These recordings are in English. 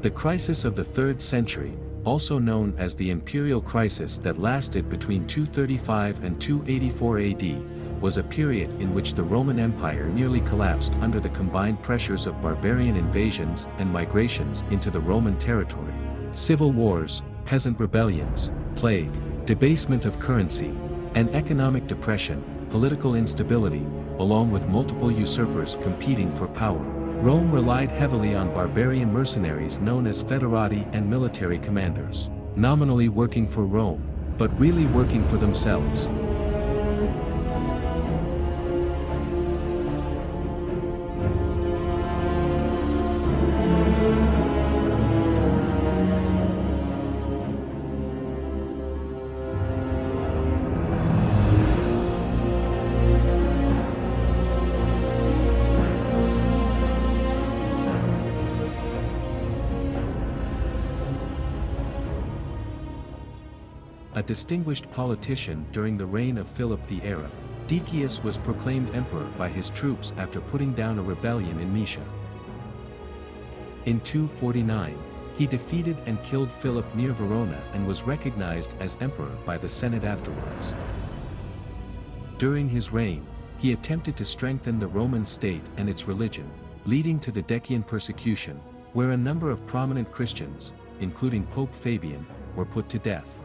The crisis of the 3rd century, also known as the imperial crisis that lasted between 235 and 284 AD, was a period in which the Roman Empire nearly collapsed under the combined pressures of barbarian invasions and migrations into the Roman territory. Civil wars, peasant rebellions, plague, debasement of currency, and economic depression, political instability, along with multiple usurpers competing for power. Rome relied heavily on barbarian mercenaries known as foederati and military commanders, nominally working for Rome, but really working for themselves. A distinguished politician during the reign of Philip the Arab, Decius was proclaimed emperor by his troops after putting down a rebellion in Moesia. In 249, he defeated and killed Philip near Verona and was recognized as emperor by the Senate afterwards. During his reign, he attempted to strengthen the Roman state and its religion, leading to the Decian persecution, where a number of prominent Christians, including Pope Fabian, were put to death.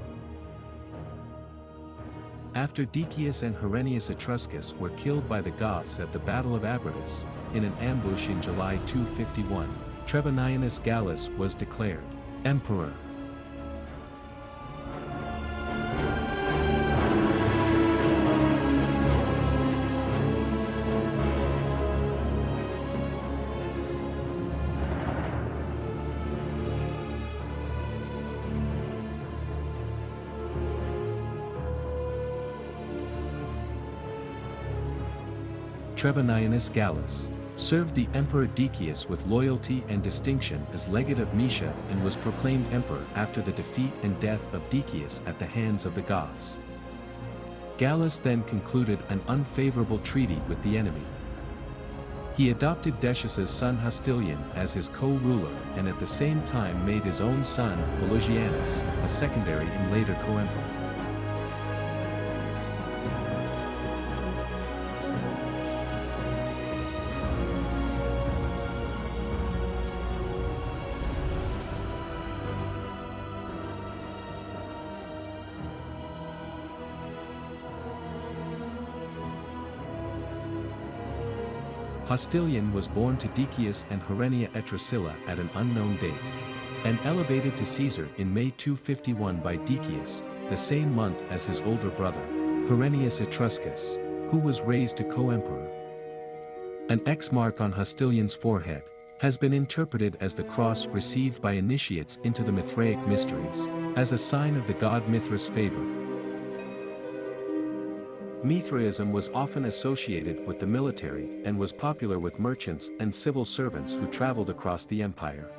After Decius and Herennius Etruscus were killed by the Goths at the Battle of Abritus, in an ambush in July 251, Trebonianus Gallus was declared emperor. Trebonianus Gallus served the Emperor Decius with loyalty and distinction as legate of Moesia and was proclaimed emperor after the defeat and death of Decius at the hands of the Goths. Gallus then concluded an unfavorable treaty with the enemy. He adopted Decius's son Hostilian as his co-ruler and at the same time made his own son, Bellogianus, a secondary and later co-emperor. Hostilian was born to Decius and Herennia Etrusilla at an unknown date, and elevated to Caesar in May 251 by Decius, the same month as his older brother, Herennius Etruscus, who was raised to co-emperor. An X mark on Hostilian's forehead has been interpreted as the cross received by initiates into the Mithraic mysteries, as a sign of the god Mithras' favor. Mithraism was often associated with the military and was popular with merchants and civil servants who traveled across the empire.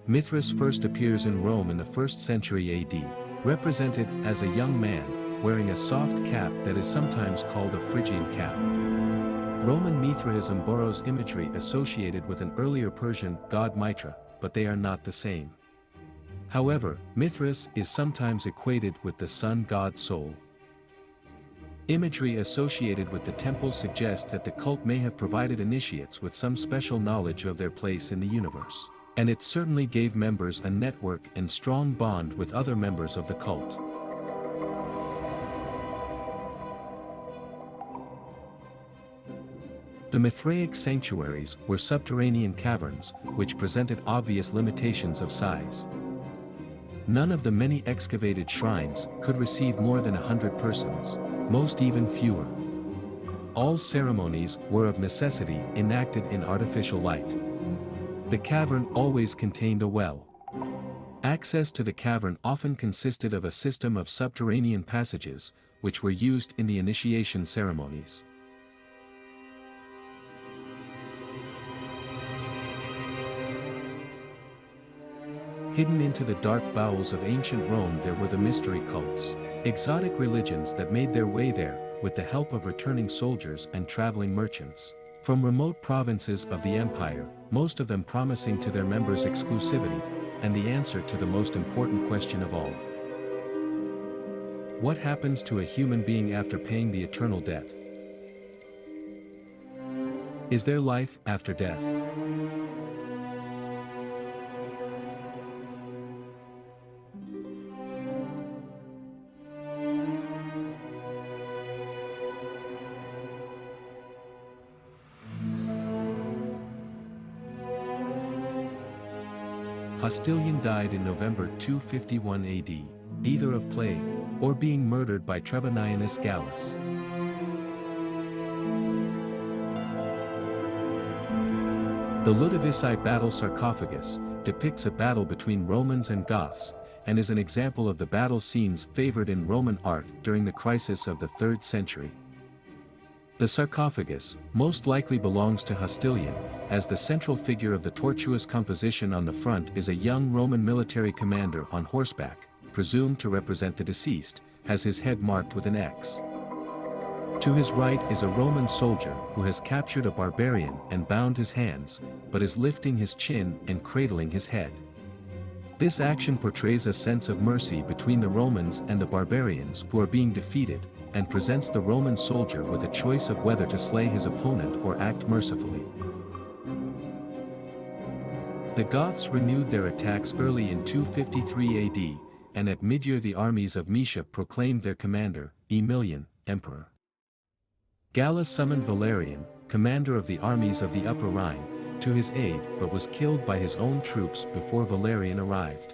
Mithras first appears in Rome in the 1st century AD, represented as a young man, wearing a soft cap that is sometimes called a Phrygian cap. Roman Mithraism borrows imagery associated with an earlier Persian god Mitra, but they are not the same. However, Mithras is sometimes equated with the sun god Sol. Imagery associated with the temple suggests that the cult may have provided initiates with some special knowledge of their place in the universe. And it certainly gave members a network and strong bond with other members of the cult. The Mithraic sanctuaries were subterranean caverns, which presented obvious limitations of size. None of the many excavated shrines could receive more than 100 persons, most even fewer. All ceremonies were of necessity enacted in artificial light. The cavern always contained a well. Access to the cavern often consisted of a system of subterranean passages, which were used in the initiation ceremonies. Hidden into the dark bowels of ancient Rome there were the mystery cults, exotic religions that made their way there, with the help of returning soldiers and traveling merchants. From remote provinces of the empire, most of them promising to their members exclusivity, and the answer to the most important question of all. What happens to a human being after paying the eternal debt? Is there life after death? Hostilian died in November 251 AD, either of plague, or being murdered by Trebonianus Gallus. The Ludovisi battle sarcophagus depicts a battle between Romans and Goths, and is an example of the battle scenes favored in Roman art during the crisis of the 3rd century. The sarcophagus most likely belongs to Hostilian, as the central figure of the tortuous composition on the front is a young Roman military commander on horseback, presumed to represent the deceased, has his head marked with an X. To his right is a Roman soldier who has captured a barbarian and bound his hands, but is lifting his chin and cradling his head. This action portrays a sense of mercy between the Romans and the barbarians who are being defeated, and presents the Roman soldier with a choice of whether to slay his opponent or act mercifully. The Goths renewed their attacks early in 253 AD, and at midyear the armies of Moesia proclaimed their commander, Aemilian, emperor. Gallus summoned Valerian, commander of the armies of the Upper Rhine, to his aid but was killed by his own troops before Valerian arrived.